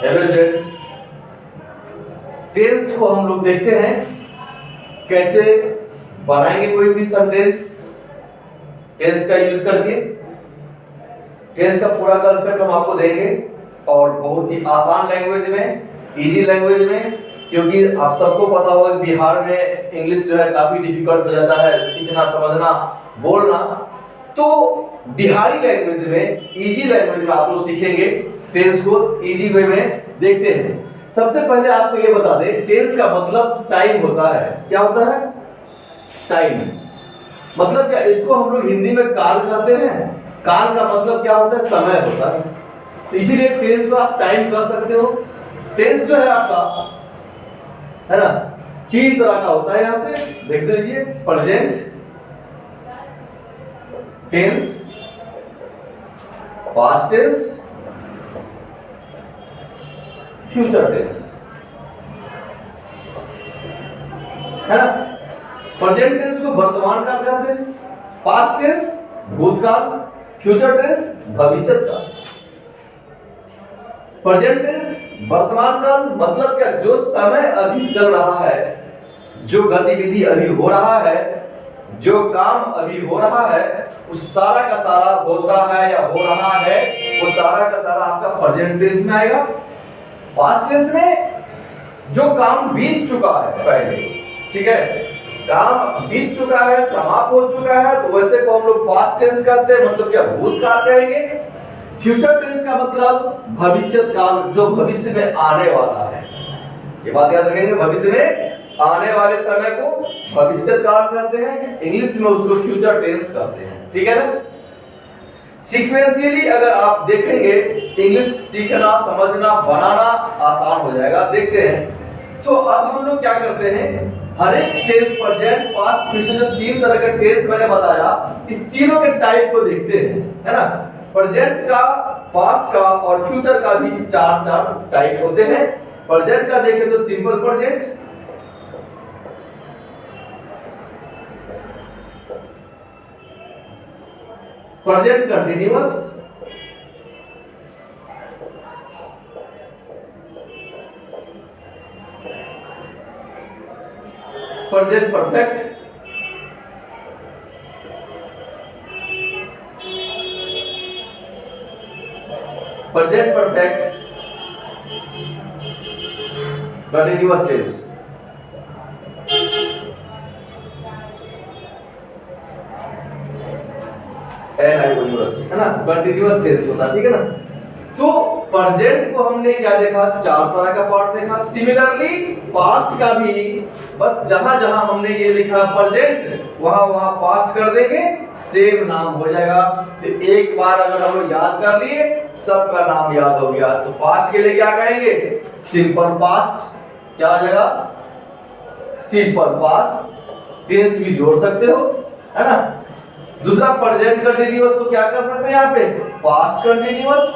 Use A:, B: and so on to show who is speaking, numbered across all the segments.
A: Hello jets, tense को हम लोग देखते हैं कैसे बनाएंगे कोई भी सेंटेंस टेंस का यूज करके। टेंस का पूरा कंसेप्ट हम आपको देंगे और बहुत ही आसान लैंग्वेज में, इजी लैंग्वेज में, क्योंकि आप सबको पता होगा बिहार में इंग्लिश जो है काफी डिफिकल्ट हो जाता है सीखना, समझना, बोलना। तो बिहारी लैंग्वेज में, इजी लैंग्वेज में आप लोग सीखेंगे टेंस को इजी वे में। देखते हैं, सबसे पहले आपको ये बता दें टेंस का मतलब टाइम होता है। क्या होता है? टाइम। मतलब क्या, इसको हम लोग हिंदी में काल कहते हैं। काल का मतलब क्या होता है? समय होता है। तो इसीलिए टेंस को आप टाइम कह सकते हो। टेंस जो है आपका, है ना, तीन तरह का होता है। यहां से देख लीजिए, present tense, past tense, future tense, है ना। प्रेजेंट टेंस को वर्तमान काल कहते हैं, पास्ट टेंस भूतकाल, फ्यूचर टेंस भविष्य काल। प्रेजेंट टेंस वर्तमान काल मतलब क्या, जो समय अभी चल रहा है, जो गतिविधि अभी हो रहा है, जो काम अभी हो रहा है, उस सारा का सारा होता है या हो रहा है, वो सारा का सारा आपका प्रेजेंट टेंस में आएगा। पास्ट टेंस में जो काम बीत चुका है पहले, ठीक है, काम बीत चुका है, समाप्त हो चुका है, तो वैसे को हम लोग पास्ट टेंस कहते हैं, मतलब क्या भूतकाल कहेंगे। फ्यूचर टेंस का मतलब भविष्य काल, जो भविष्य में आने वाला है। ये बात याद रखेंगे, भविष्य में आने वाले समय को भविष्य काल कहते हैं, इंग्लिश में उसको फ्यूचर टेंस कहते हैं। ठीक है ना। सीक्वेंशियली अगर आप देखेंगे, इंग्लिश सीखना, समझना, बनाना आसान हो जाएगा। देखते हैं, तो अब हम लोग क्या करते हैं, हर एक टेंस, प्रेजेंट, पास्ट, फ्यूचर, जो तीन तरह के टेंस मैंने बताया, इस तीनों के टाइप को देखते हैं, है ना। प्रेजेंट का, पास्ट का और फ्यूचर का भी चार चार टाइप होते हैं। प्रेजेंट का देखें तो simple present, present continuous, present perfect, present perfect continuous tense. है ना, कंटिन्यूअस टेंस होता है। ठीक है ना। तो प्रेजेंट को हमने क्या देखा, चार तरह का पार्ट देखा। सिमिलरली पास्ट का भी, बस जहां जहां हमने ये लिखा प्रेजेंट, वहां वहां पास्ट कर देंगे, सेम नाम हो जाएगा। तो एक बार अगर हम लोग याद कर लिए, सबका नाम याद हो गया। तो पास्ट के लिए क्या कहेंगे? Simple past. क्या हो जाएगा? Simple past. टेंस भी जोड़ सकते हो, है ना। दूसरा प्रेजेंट कंटिन्यूअस को क्या कर सकते हैं यहाँ पे? Past continuous.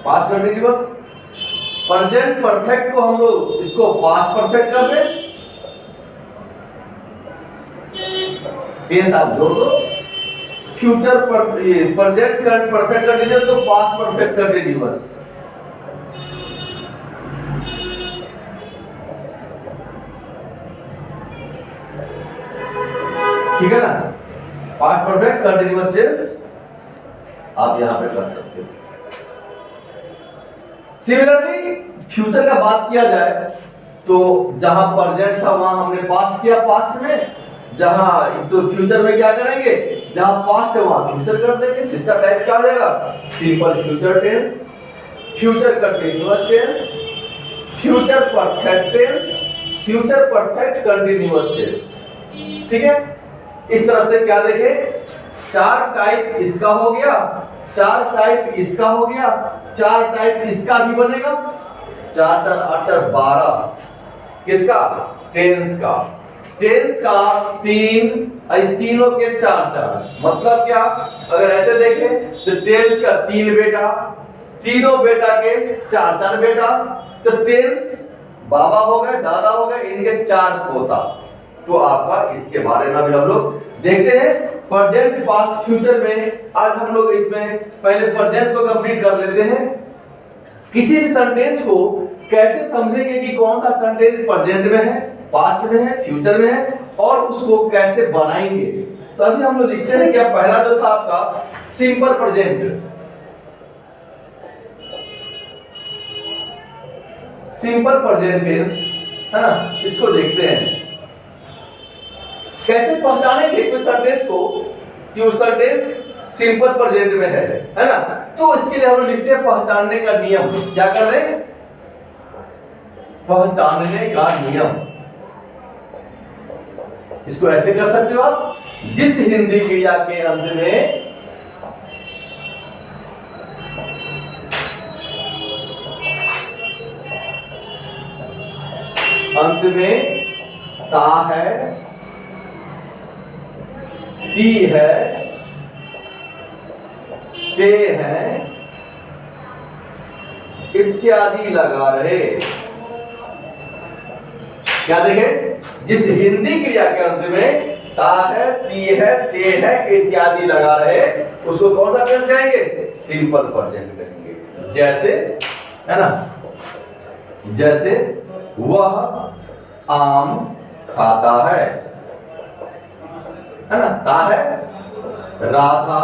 A: Past continuous. Present perfect को हम लोग इसको पास्ट परफेक्ट कर दें, टेंस आप जोड़ दो। फ्यूचर प्रेजेंट परफेक्ट कंटिन्यूअस को पास्ट परफेक्ट कंटिन्यूअस। ठीक है ना। पास्ट परफेक्ट कंटिन्यूअस टेंस आप यहां पे कर सकते हो। सिमिलरली फ्यूचर का बात किया जाए तो जहां प्रेजेंट था वहां हमने पास्ट किया, पास्ट में। जहां तो फ्यूचर में क्या करेंगे, जहां पास्ट है वहां फ्यूचर कर देंगे। इसका टाइप क्या हो जाएगा? Simple future tense, future continuous tense, future perfect tense, future perfect continuous tense. ठीक है। इस तरह से क्या देखें, चार टाइप इसका हो गया, चार टाइप इसका हो गया, चार टाइप इसका भी बनेगा। चार चार आठ चार 12 किसका? टेंस का। टेंस का तीन, तीनों के चार चार। मतलब क्या, अगर ऐसे देखें तो टेंस का 3 बेटा, तीनों बेटा के चार चार बेटा। तो टेंस बाबा हो गए, दादा हो गए, इनके 4 पोता। तो आपका इसके बारे में भी हम लोग देखते हैं। प्रेजेंट पास्ट फ्यूचर में आज हम लोग इसमें पहले प्रेजेंट को कंप्लीट कर लेते हैं। किसी भी सेंटेंस को कैसे समझेंगे कि कौन सा सेंटेंस प्रेजेंट में है, पास्ट में है, फ्यूचर में है, और उसको कैसे बनाएंगे। तो अभी हम लोग लिखते हैं क्या, पहला जो था आपका simple present. Simple present tense है ना, इसको देखते हैं कैसे पहचानेंगे कोई सेंटेंस को कि वो सेंटेंस सिंपल प्रेजेंट में है ना। तो इसके लिए हम लोग लिखते हैं पहचानने का नियम। क्या कर रहे हैं, पहचानने का नियम। इसको ऐसे कर सकते हो आप, जिस हिंदी क्रिया के अंत में ता है, ती है, ते है इत्यादि लगा रहे। क्या देखें, जिस हिंदी क्रिया के अंत में ता है, ती है, ते है इत्यादि लगा रहे, उसको कौन सा टेंस कहेंगे, सिंपल प्रेजेंट कहेंगे। जैसे है ना, जैसे वह आम खाता है ना, ता है, राधा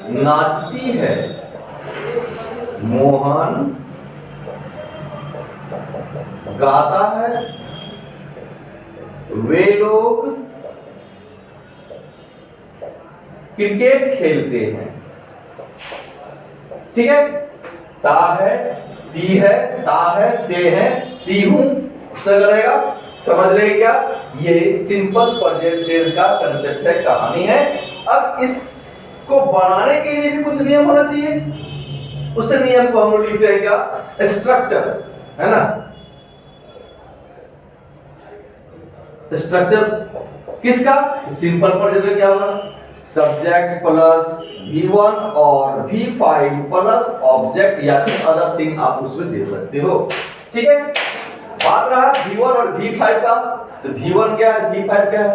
A: नाचती है, मोहन गाता है, वे लोग क्रिकेट खेलते हैं। ठीक है, ता है, ती है, ता है, ते है, ती हूं, उससे रहेगा। समझ रहे क्या, ये सिंपल प्रेजेंट टेंस का कंसेप्ट है, कहानी है। अब इसको बनाने के लिए भी कुछ नियम होना चाहिए। उस नियम को हम लोग लिखते हैं क्या, स्ट्रक्चर, है ना। स्ट्रक्चर किसका, सिंपल प्रेजेंट में क्या होगा, सब्जेक्ट प्लस V1 और V5 प्लस ऑब्जेक्ट या फिर अदर थिंग आप उसमें दे सकते हो। ठीक है, बात रहा V1 और V5 का, तो V1 क्या है, V5 क्या है।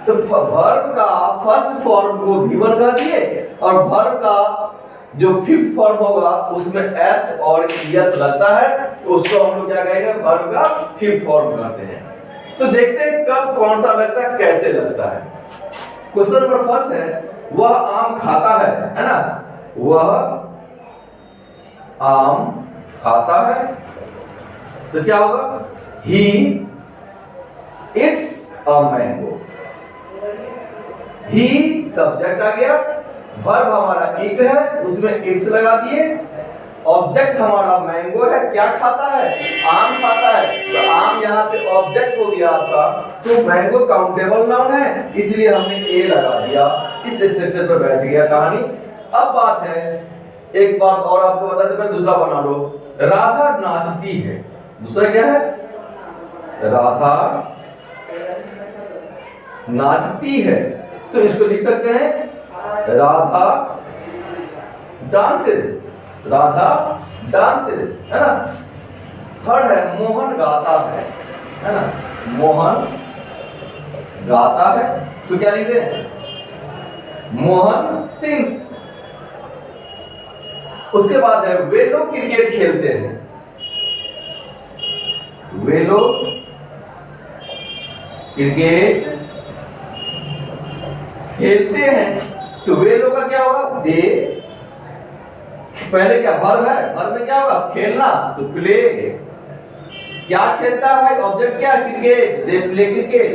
A: तो वर्ब का फर्स्ट फॉर्म को V1 कह दिए, और वर्ब का जो फिफ्थ फॉर्म होगा उसमें S और ES लगता है, तो उसको हम लोग क्या कहेंगे, वर्ब का फिफ्थ फॉर्म कहते हैं। तो देखते हैं कब कौन सा लगता है, कैसे लगता है। क्वेश्चन नंबर फर्स्ट है, वह आम खाता है ना, वह आम खाता है, तो क्या होगा, he eats a mango। he subject आ गया, वर्ब हमारा eat है, उसमें its लगा दिए, ऑब्जेक्ट हमारा मैंगो है, क्या खाता है, आम खाता है, तो आम यहाँ पे ऑब्जेक्ट हो गया आपका, तो मैंगो काउंटेबल नाउन है, इसलिए हमने ए लगा दिया। इस स्ट्रक्चर पर बैठ गया कहानी। अब बात है, एक बात और आपको बता दें, मैं दूसरा बना लो, राधा नाचती है, दूसरा क्या है, राधा नाचती है, तो इसको लिख सकते हैं राधा डांसेस, राधा डांसेस, है ना। थर्ड है, मोहन गाता है ना, मोहन गाता है, तो क्या लिखते हैं, मोहन सिंग्स। उसके बाद है, वे लोग क्रिकेट खेलते हैं, वे लोग क्रिकेट खेलते हैं, तो वे लोग का क्या होगा, दे, पहले क्या वर्ब है, वर्ब में क्या होगा, खेलना, तो प्ले। क्या खेलता है भाई, ऑब्जेक्ट क्या है, क्रिकेट, दे प्ले क्रिकेट।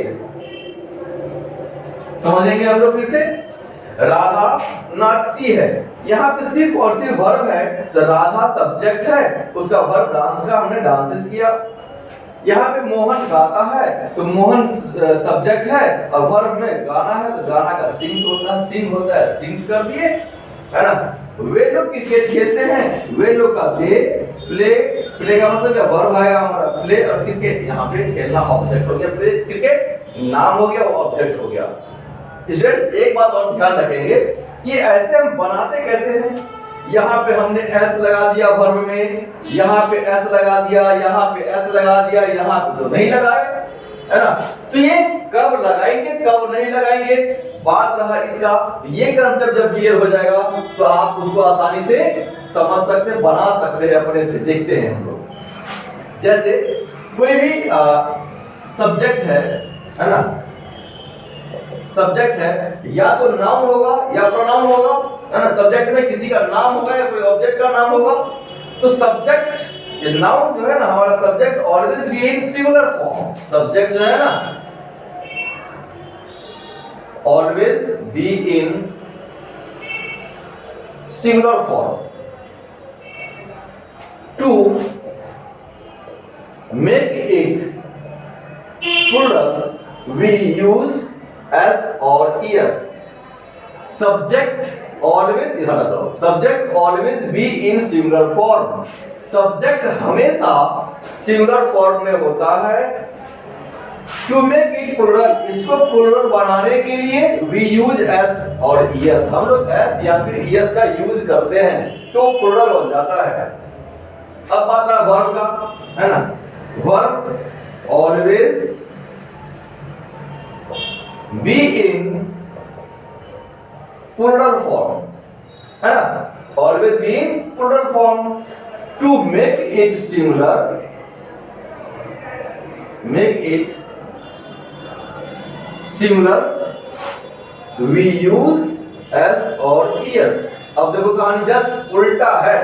A: समझेंगे हम लोग फिर से, राधा नाचती है, यहाँ पे सिर्फ और सिर्फ वर्ब है, तो राधा सब्जेक्ट है, उसका वर्ब डांस का हमने डांसेस किया। यहाँ पे मोहन गाता है, तो मोहन सब्जेक्ट है, और वर्ब में गाना है, तो गाना का सिंग्स होता है, सिंग होता है, सिंग्स कर दिए, है ना। वे लोग क्रिकेट खेलते हैं, वे लोग का दे प्ले, प्ले का मतलब क्या, वर्ब आएगा हमारा प्ले, और क्रिकेट यहाँ पे खेलना ऑब्जेक्ट हो गया, प्ले क्रिकेट नाम हो गया, ऑब्जेक्ट हो गया। स्टूडेंट्स एक बात और ध्यान रखेंगे, ये ऐसे हम बनाते कैसे हैं, यहाँ पे हमने एस लगा दिया वर्ब में, यहाँ पे एस लगा दिया, यहाँ पे एस लगा दिया, यहाँ पे तो नहीं लगाए, है ना। तो ये कब लगाएंगे कब नहीं लगाएंगे, बात रहा इसका। ये कंसेप्ट जब क्लियर हो जाएगा तो आप उसको आसानी से समझ सकते हैं, बना सकते हैं अपने से। देखते हैं हम लोग, जैसे कोई भी सब्जेक्ट है ना, सब्जेक्ट है या तो नाउन होगा या प्रोनाउन होगा, है ना। सब्जेक्ट में किसी का नाम होगा या कोई ऑब्जेक्ट का नाम होगा। तो सब्जेक्ट ये नाउन जो है ना, हमारा subject always be in singular form. Subject जो है ना always be in singular form. To make it plural we use S और ES. Subject always, subject always be in singular form. Subject हमेशा सिंगुलर फॉर्म में होता है। To make it plural, इसको plural बनाने के लिए वी यूज एस और ईएस। हम लोग एस या फिर ईएस का यूज करते हैं तो प्लूरल हो जाता है। अब बात रहा वर्ब का, है ना। Verb always be in plural form, है ना। Always be in plural form. To make it singular, make it singular we use S और ईएस। अब देखो कहानी जस्ट उल्टा है।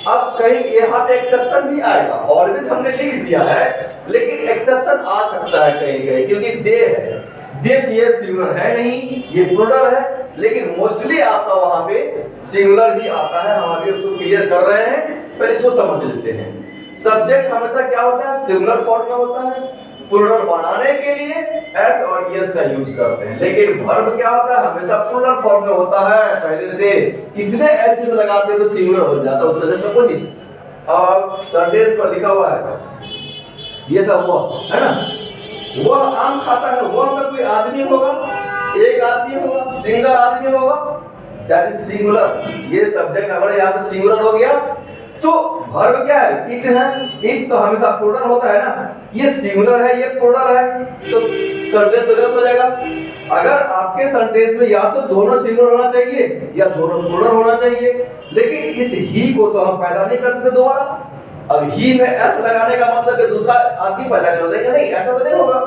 A: अब कहीं यहाँ पे एक्सेप्शन भी आएगा। ऑलवेज हमने लिख दिया है लेकिन एक्सेप्शन आ सकता है कहीं कहीं, क्योंकि दे है, दे ये सिंगुलर है नहीं, ये प्लूरल है। लेकिन मोस्टली आपका वहां पे सिंगुलर ही आता है। हम अभी उसको क्लियर कर रहे हैं, पर इसको समझ लेते हैं। सब्जेक्ट हमेशा क्या होता है, सिंगुलर फॉर्म में होता है। प्लूरल बनाने के लिए एस और ईएस का यूज करते हैं। लेकिन वर्ब क्या होता है, हमेशा प्लूरल फॉर्म में होता है पहले से। इसमें एस इस लगाते हैं तो सिंगुलर हो जाता है। उस वजह से अपोजिट। और सेंटेंस पर लिखा हुआ है, ये था वो, है ना। वह आम खाता है, वह तो कोई आदमी होगा, एक आदमी होगा, सिंगल आदमी होगा, दैट इज सिंगुलर। ये सब्जेक्ट हमारे यहाँ पे सिंगुलर हो गया। तो वर्ब क्या है, इट है। इट तो हमेशा प्लूरल होता है ना, ये सिंगुलर है, ये प्लूरल है, तो सेंटेंस तो गलत हो जाएगा। अगर आपके सेंटेंस में या तो दोनों सिंगुलर होना चाहिए या दोनों प्लूरल होना चाहिए। लेकिन इस ही को तो हम पैदा नहीं कर सकते दोबारा। अब ही में एस लगाने का मतलब है दूसरा आदमी पैदा कर देंगे, नहीं, ऐसा तो नहीं होगा।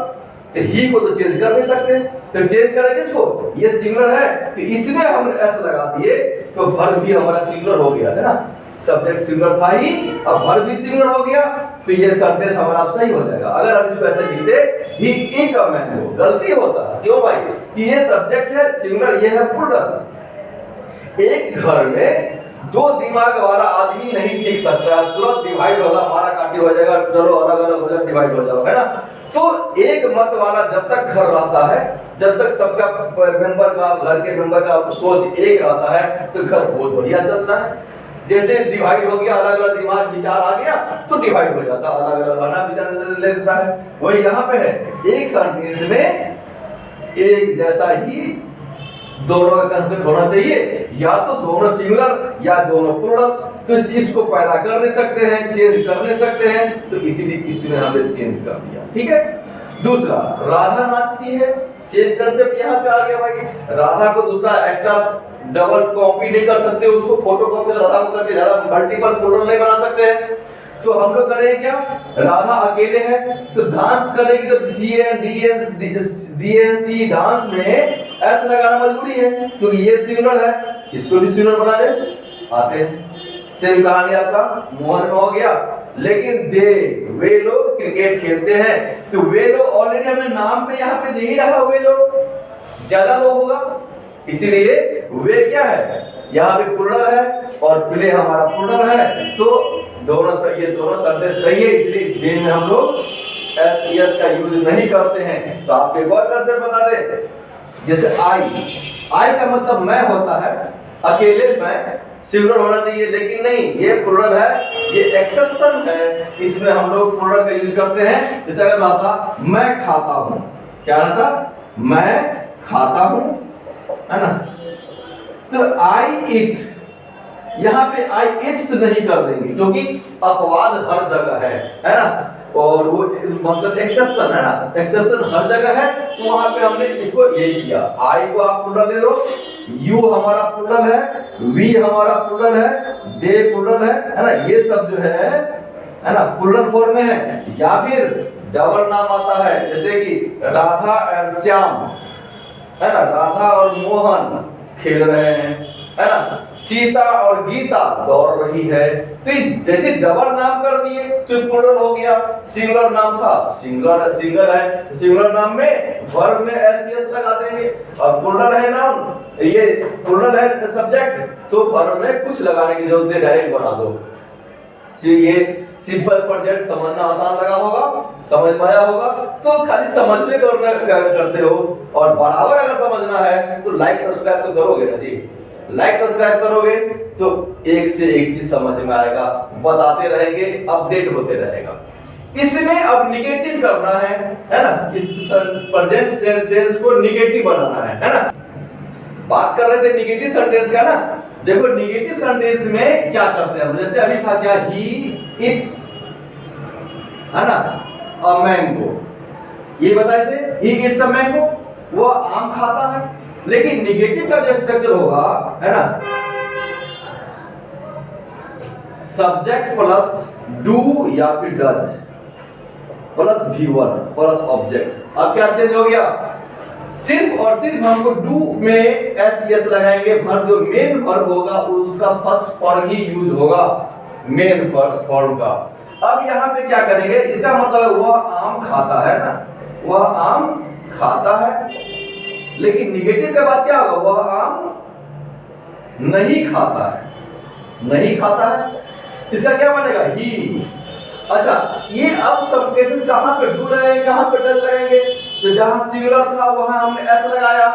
A: तो ही को तो चेंज कर नहीं सकते, तो चेंज करें किसको, ये सिंगुलर है तो इसमें हम एस लगा दिए तो वर्ब भी हमारा सिंगुलर हो गया, है ना। सब्जेक्ट सिंगुलर था ही, अब वर्ब भी सिंगुलर हो गया, तो ये सेंटेंस हमारा अब सही हो जाएगा। अगर हम इसको ऐसे लिखते ही इट अ मैन, गलती होता है। क्यों भाई, कि ये सब्जेक्ट है सिंगुलर, ये है प्लूरल। एक घर में दो दिमाग वाला आदमी नहीं टिक सकता, तुरंत डिवाइड होगा, मारा काटी हो जाएगा, चलो अलग अलग हो जाए, डिवाइड हो जाओ, है ना। तो एक मत वाला जब तक घर रहता है, जब तक सबका मेंबर का, घर के मेंबर का सोच एक रहता है, तो घर बहुत बढ़िया चलता है। जैसे डिवाइड हो गया, अलग अलग दिमाग विचार आ गया तो डिवाइड हो जाता, अलग अलग रहना विचार ले लेता है। वही यहाँ पे है, एक सेंटेंस में एक जैसा ही दोनों का कंसेप्ट होना चाहिए, या तो दोनों सिंगुलर या दोनों प्लूरल। तो इसको पैदा कर नहीं सकते हैं, चेंज कर नहीं सकते हैं, तो इसीलिए इसमें हमने चेंज कर दिया, ठीक है। दूसरा, राधा नाचती है, सेम कंसेप्ट यहाँ पे आ गया भाई। राधा को दूसरा एक्स्ट्रा डबल कॉपी नहीं कर सकते, उसको फोटो कॉपी राधा को करके ज्यादा मल्टीपल प्लूरल नहीं बना सकते हैं। तो हम लोग करेंगे क्या, राधा अकेले है तो डांस करेगी, तो DNC डांस में एस लगाना मजबूरी है क्योंकि ये सिंगुलर है, इसको भी सिंगुलर बना ले आते हैं। सेम कहानी आपका मोहन में हो गया। लेकिन वे लोग क्रिकेट खेलते हैं, तो वे लोग ऑलरेडी हमने नाम पे यहाँ पे दे ही रहा, वे लोग ज्यादा लोग होगा, इसीलिए वे क्या है, यहाँ पे प्लूरल है और प्ले हमारा प्लूरल है, तो दोनों सही है, दोनों सेंटेंस सही है। इसलिए इस दिन में हम लोग एस का यूज नहीं करते हैं। तो आपको एक और कंसेप्ट बता दे, जैसे आई का मतलब मैं होता है, अकेले मैं सिंगुलर होना चाहिए, लेकिन नहीं, ये प्लूरल है, ये एक्सेप्शन है, इसमें हम लोग प्लूरल का यूज करते हैं। जैसे अगर आता मैं खाता हूं, क्या रहता, मैं खाता हूं, है ना। तो आई इट, यहाँ पे आई इट्स नहीं कर देंगे क्योंकि अपवाद हर जगह है ना। और वो मतलब एक्सेप्शन है ना, एक्सेप्शन हर जगह है, तो वहां पे हमने इसको यही किया। आई को आप प्लूरल ले लो, यू हमारा प्लूरल है, वी हमारा प्लूरल है, दे प्लूरल है ना, ये सब जो है ना प्लूरल फॉर्म में है। या फिर डबल नाम आता है, जैसे कि राधा और श्याम है ना, राधा और मोहन खेल रहे हैं है ना, सीता और गीता दौड़ रही है। तो जैसे डबल नाम कर दिए तो प्लूरल हो गया। सिंगुलर नाम था, सिंगुलर सिंगल है, सिंगुलर नाम में वर्ब में एस एस लगा देंगे, और प्लूरल है नाउन, ये प्लूरल है सब्जेक्ट, तो वर्ब में कुछ लगाने की जरूरत नहीं, डायरेक्ट बना दो। ये सिंपल प्रेजेंट समझना आसान लगा होगा, समझ में आया होगा, तो खाली समझने करते हो। और बराबर अगर समझना है तो लाइक सब्सक्राइब तो करोगे ना जी, लाइक सब्सक्राइब करोगे तो एक से एक चीज समझ में आएगा, बताते रहेंगे, अपडेट होते रहेगा। इसमें अब निगेटिव करना है ना, इस प्रेजेंट सेंटेंस को निगेटिव बनाना है ना। बात कर रहे थे निगेटिव सेंटेंस का ना, देखो निगेटिव सेंटेंस में क्या करते हैं, जैसे अभी था क्या, ही इट्स है ना अ मैंगो, ये बताए थे, ही इट्स अ मैंगो, वो आम खाता है। लेकिन निगेटिव का जो स्ट्रक्चर होगा है ना, सब्जेक्ट प्लस डू या फिर does plus V1 plus object. अब क्या चेंज हो गया, सिर्फ और सिर्फ हमको डू में एस एस लगाएंगे, वर्ब जो मेन वर्ब होगा उसका फर्स्ट फॉर्म ही यूज होगा, मेन फॉर्म का। अब यहाँ पे क्या करेंगे, इसका मतलब वह आम खाता है ना, वह आम खाता है। लेकिन निगेटिव के बाद क्या होगा, वह आम नहीं खाता है, नहीं खाता है, इसका क्या बनेगा, ही। अच्छा, ये अब सब केसेस कहां पे डू लगाएंगे, कहां पे डज लगाएंगे, तो जहां सिंगुलर था वहां हमने एस लगाया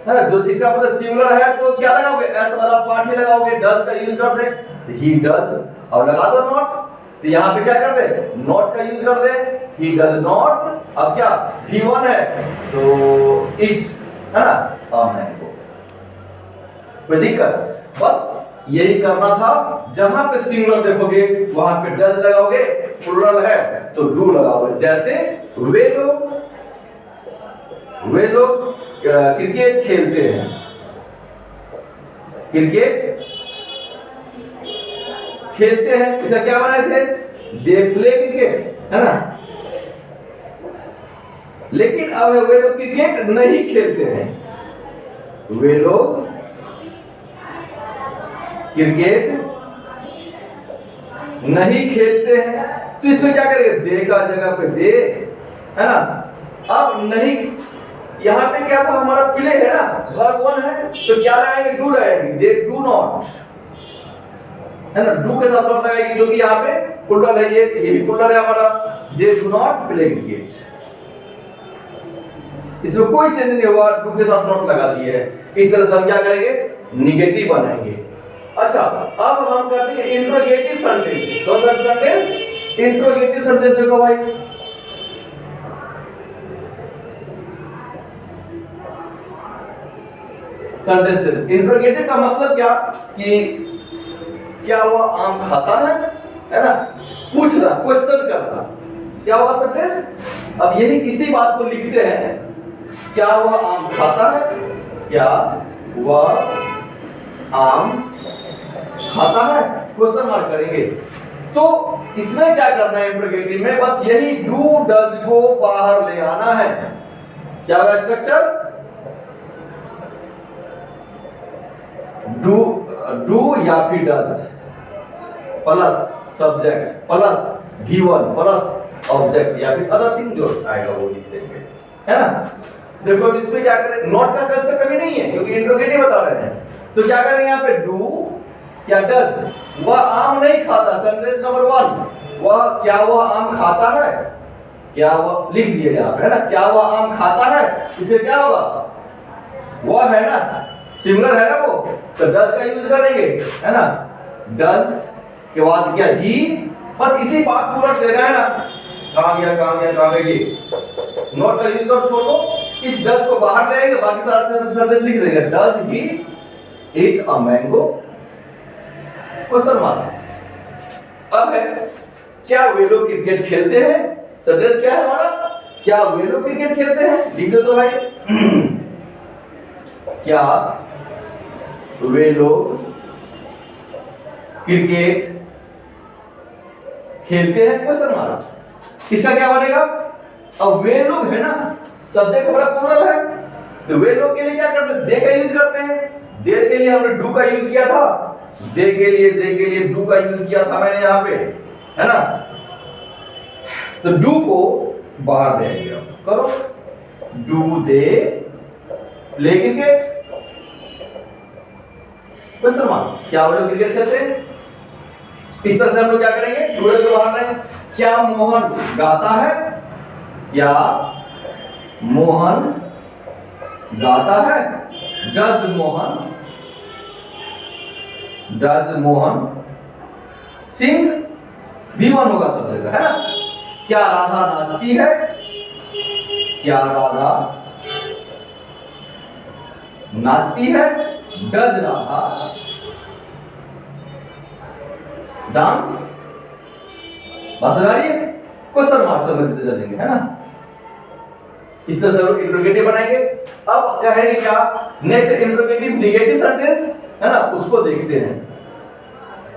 A: है, जो इसका मतलब सिंगुलर है तो क्या लगाओगे, एस वाला पार्ट ही लगाओगे, डज का यूज कर दे, ही डज, और लगा दो नॉट, तो यहाँ पे क्या कर दे, नॉट का यूज कर दे, ही डज नॉट। अब क्या V1 है तो इट है ना, अ मैंगो, कोई दिक्कत, बस यही करना था। जहां पे सिंगुलर देखोगे वहां पे डज लगाओगे, प्लूरल है तो डू लगाओगे। जैसे वे लोग क्रिकेट खेलते हैं, क्रिकेट खेलते हैं, इसका क्या बनाए थे, दे प्ले क्रिकेट है ना। लेकिन अब वे लोग क्रिकेट नहीं खेलते हैं, वे लोग क्रिकेट नहीं खेलते हैं, तो इसमें क्या करेंगे, दे का जगह पे दे है ना। अब नहीं, यहाँ पे क्या था हमारा प्ले है ना, वर्ब 1 है तो क्या लगाएंगे, डू लगाएंगे, दे डू नॉट है ना, डू के साथ नॉट लगाएंगे क्योंकि यहाँ पे प्लूरल है, ये भी प्लूरल है हमारा, they do not play cricket, इसमें कोई चेंज नहीं हुआ, डू के साथ नॉट लगा दिए है। इस तरह से हम क्या करेंगे, निगेटिव बनाएंगे। अच्छा, अब हम करते हैं इंट्रोगेटिव सेंटेंस। कौन सा सेंटेंस, इंट्रोगेटिव सेंटेंस। देखो भाई, सेंटेंस इंट्रोगेटिव का मतलब क्या, कि क्या वह आम खाता है ना, पूछ रहा, क्वेश्चन कर रहा, क्या हुआ सेंटेंस। अब यही इसी बात को लिखते हैं, क्या वह आम खाता है, क्या वह आम खाता है, क्वेश्चन मार्क करेंगे। तो इसमें क्या करना है इंट्रोगेटिव में, बस यही डू डज को बाहर ले आना है। क्या होगा स्ट्रक्चर, डू या फिर does plus subject plus V1 plus object या फिर अदर थिंग जो आएगा वो लिख देंगे, है ना। देखो अब इसमें क्या करें, नॉट का कंसेप्ट कभी नहीं है क्योंकि इंट्रोगेटिव बता रहे हैं, तो क्या करेंगे यहाँ पे डू या डज। वह आम नहीं खाता, सेंटेंस नंबर 1, वह क्या वह आम खाता है, क्या वह, लिख दिया यहाँ पे है ना, क्या वह आम खाता है, इसे क्या होगा, वह है ना, सिमिलर है ना वो, तो डज का यूज करेंगे है ना, डज के बाद क्या, ही, बस इसी बात पूरा देना है ना। कहां गया ये नोट का यूज कर छोड़ो, इस डज को बाहर ले आएंगे, बाकी सारा सेंटेंस लिख देंगे, does he eat a mango, question mark. अब है क्या वे लोग क्रिकेट खेलते हैं? सेंटेंस क्या है हमारा? क्या वे लोग क्रिकेट खेलते हैं? लिख दो तो भाई। क्या वे लोग क्रिकेट खेलते हैं? Question mark. इसका क्या बनेगा? अब वे लोग है ना, सब्जेक्ट हमारा प्लूरल है, तो वे लोग के लिए क्या करते हैं? दे का यूज करते हैं। देर के लिए हमने डू का यूज किया था, दे के लिए डू का यूज किया था मैंने यहां पे, है ना। तो डू को बाहर देंगे, करो do they play cricket? Question mark. क्या वो लोग क्रिकेट खेलते हैं? इस तरह से हम लोग क्या करेंगे? प्लूरल को बाहर लाएंगे। क्या मोहन गाता है? क्या मोहन गाता है? डज मोहन सिंग? V1 होगा सब जगह, है ना। क्या राधा नाचती है? क्या राधा नाचती है? Does Radha dance? बस आ रही है। क्वेश्चन मार्क समझते चलेंगे, है ना। इस तरह से लोग इंट्रोगेटिव बनाएंगे। अब कहेंगे क्या? नेक्स्ट इंट्रोगेटिव निगेटिव सेंटेंस, है ना, उसको देखते हैं।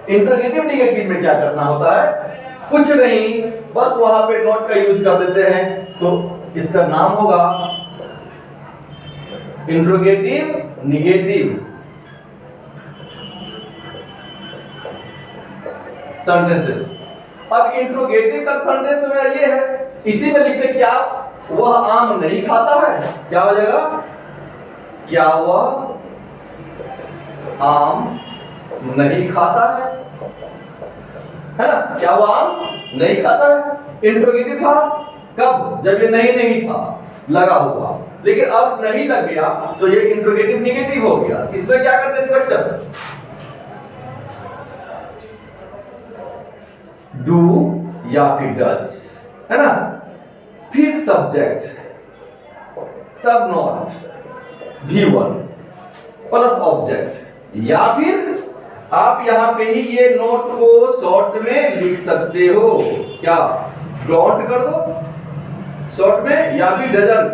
A: इंट्रोगेटिव निगेटिव में क्या करना होता है? कुछ नहीं, बस वहां पे नॉट का यूज कर देते हैं। तो इसका नाम होगा इंट्रोगेटिव निगेटिव सेंटेंसेस। अब इंट्रोगेटिव का सेंटेंस तो मेरा ये है, इसी में लिखते क्या वह आम नहीं खाता है? क्या हो जाएगा? क्या वह आम नहीं खाता है ना। क्या वह आम नहीं खाता है? इंट्रोगेटिव था कब? जब ये नहीं था लगा हुआ, लेकिन अब नहीं लग गया तो ये इंट्रोगेटिव निगेटिव हो गया। इसमें क्या करते हैं? स्ट्रक्चर डू या फिर डज, है ना, फिर सब्जेक्ट, तब नॉट V1 प्लस ऑब्जेक्ट, या फिर आप यहां पे ही ये नोट को शॉर्ट में लिख सकते हो। क्या? डोंट कर दो शॉर्ट में, या फिर doesn't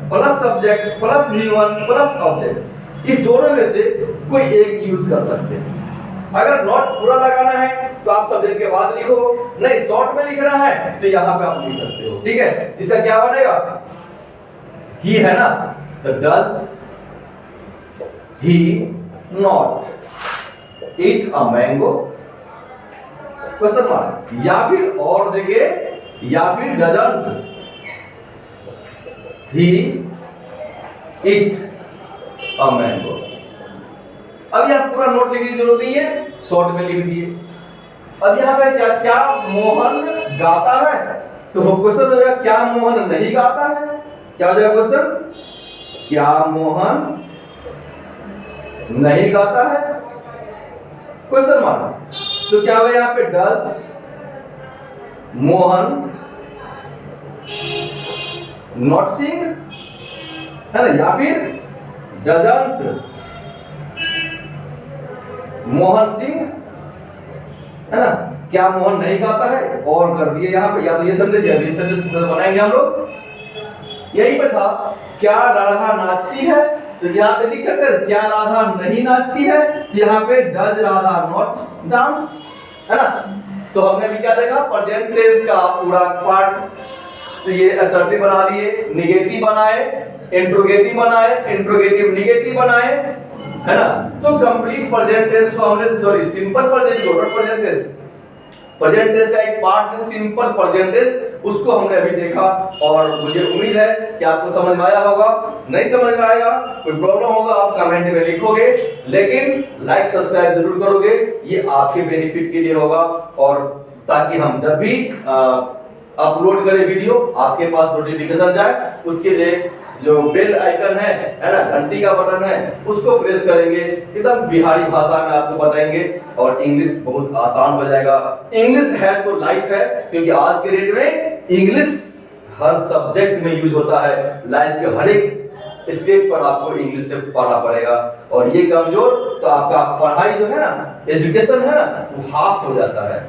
A: plus subject plus V1 plus object. इस दोनों में से कोई एक यूज कर सकते हैं। अगर नॉट पूरा लगाना है तो आप सब्जेक्ट के बाद लिखो, नहीं शॉर्ट में लिखना है तो यहां पे आप लिख सकते हो, ठीक है। इसका क्या बनेगा? ही है ना, तो does he not eat a mango? Question mark. या फिर और देखिए, या फिर doesn't he eat a mango. अब यहां पूरा नोट लिखने की जरूरत नहीं है, शॉर्ट में लिख दिए। अब यहां पे क्या? क्या मोहन गाता है? तो क्वेश्चन हो जाएगा क्या मोहन नहीं गाता है? क्या हो जाएगा क्वेश्चन? क्या मोहन नहीं गाता है? Question mark. तो क्या होगा यहां पे? डज मोहन नॉट सिंग, है ना, या फिर डजंट मोहन सिंह, है ना। क्या मोहन नहीं गाता है? और कर दिए यहां पे, या तो ये सेंटेंस या ये सेंटेंस बनाएंगे हम लोग। यही पे था क्या राधा नाचती है, तो यहाँ पे लिख सकते हैं क्या राधा नहीं नाचती है, यहाँ पे डज राधा नॉट डांस, है ना। तो हमने भी क्या देखा? प्रेजेंट टेंस का पूरा पार्ट से ये असर्टिव बना दिए, निगेटिव बनाए, इंट्रोगेटिव बनाए, इंट्रोगेटिव निगेटिव बनाए, है ना। तो कंप्लीट प्रेजेंट टेंस को हमने, सॉरी सिंपल प्रेजेंट को, not present tense, present tense का एक पार्ट है सिंपल प्रेजेंट टेंस, उसको हमने अभी देखा। और मुझे उम्मीद है कि आपको समझ में आया होगा। नहीं समझ में आएगा, कोई प्रॉब्लम होगा, आप कमेंट में लिखोगे, लेकिन लाइक सब्सक्राइब जरूर करोगे, ये आपके बेनिफिट के लिए होगा, और ताकि हम जब भी अपलोड करें वीडियो आपके पास नोटिफिकेशन जाए। उसके लिए जो बेल आइकन है ना, घंटी का बटन है, उसको प्रेस करेंगे। एकदम बिहारी भाषा में आपको बताएंगे, और इंग्लिश बहुत आसान हो जाएगा। इंग्लिश है तो लाइफ है, क्योंकि आज के डेट में इंग्लिश हर सब्जेक्ट में यूज होता है। लाइफ के हर एक स्टेज पर आपको इंग्लिश से पढ़ना पड़ेगा। और ये कमजोर तो आपका पढ़ाई जो है ना, एजुकेशन है ना, वो हाफ हो जाता है।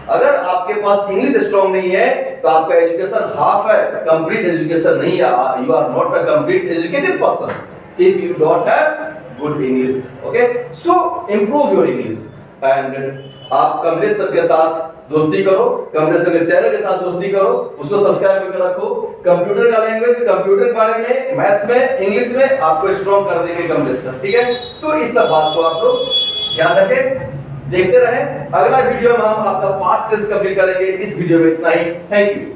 A: अगर आपके पास इंग्लिश स्ट्रॉन्ग नहीं है तो आपका एजुकेशन हाफ है, कंप्लीट एजुकेशन नहीं है। You are not a complete educated person if you don't have good English. Okay, so improve your English and आप कमलेश सर के साथ दोस्ती करो, कमलेश सर के चैनल के साथ दोस्ती करो, उसको सब्सक्राइब करके रखो। कंप्यूटर का लैंग्वेज, कंप्यूटर के बारे में, मैथ में, इंग्लिश में आपको स्ट्रॉन्ग कर देंगे कमलेश सर, ठीक है। तो इस सब बात को आप लोग ध्यान रखें, देखते रहें। अगला वीडियो में हम आपका पास्ट टेंस कंप्लीट करेंगे। इस वीडियो में इतना ही। Thank you.